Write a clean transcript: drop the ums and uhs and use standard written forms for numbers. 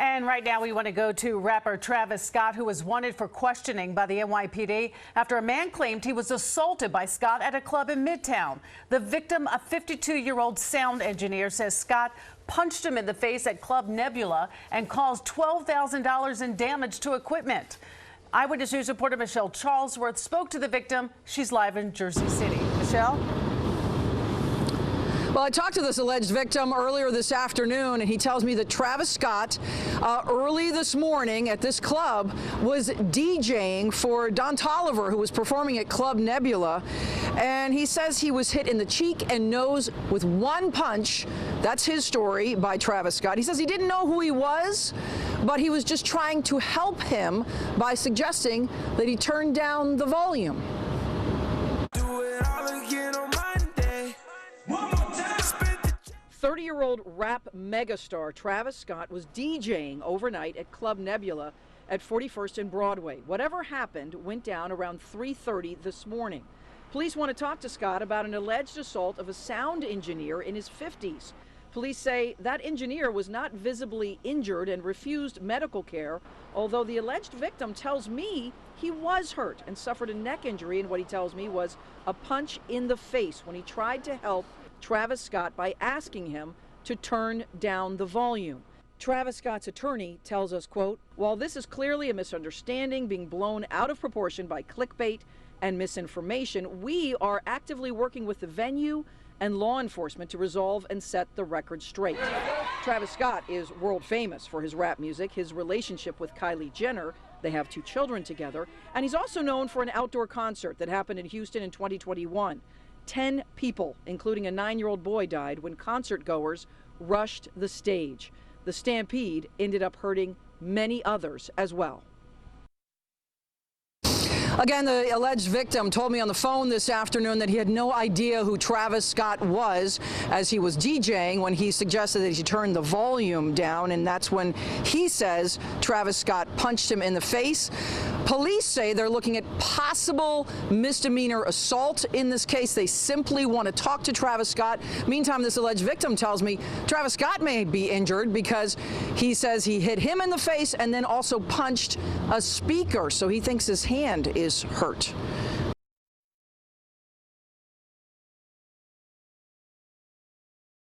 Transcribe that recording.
And right now we want to go to rapper Travis Scott, who was wanted for questioning by the NYPD after a man claimed he was assaulted by Scott at a club in Midtown. The victim, a 52-year-old sound engineer, says Scott punched him in the face at Club Nebula and caused $12,000 in damage to equipment. Eyewitness News reporter Michelle Charlesworth spoke to the victim. She's live in Jersey City. Michelle? Well, I talked to this alleged victim earlier this afternoon, and he tells me that Travis Scott, early this morning at this club, was DJing for Don Toliver, who was performing at Club Nebula. And he says he was hit in the cheek and nose with one punch. That's his story by Travis Scott. He says he didn't know who he was, but he was just trying to help him by suggesting that he turn down the volume. 30-year-old rap megastar Travis Scott was DJing overnight at Club Nebula at 41st and Broadway. Whatever happened went down around 3:30 this morning. Police want to talk to Scott about an alleged assault of a sound engineer in his 50s. Police say that engineer was not visibly injured and refused medical care, although the alleged victim tells me he was hurt and suffered a neck injury, and what he tells me was a punch in the face when he tried to help Travis Scott by asking him to turn down the volume. Travis Scott's attorney tells us, quote, "While this is clearly a misunderstanding being blown out of proportion by clickbait and misinformation, we are actively working with the venue and law enforcement to resolve and set the record straight." Travis Scott is world famous for his rap music, his relationship with Kylie Jenner. They have 2 children together. And he's also known for an outdoor concert that happened in Houston in 2021. 10 people, including a 9-year-old boy, died when concert goers rushed the stage. The stampede ended up hurting many others as well. Again, the alleged victim told me on the phone this afternoon that he had no idea who Travis Scott was as he was DJing when he suggested that he turn the volume down, and that's when he says Travis Scott punched him in the face. Police say they're looking at possible misdemeanor assault in this case. They simply want to talk to Travis Scott. Meantime, this alleged victim tells me Travis Scott may be injured because he says he hit him in the face and then also punched a speaker, so he thinks his hand is hurt.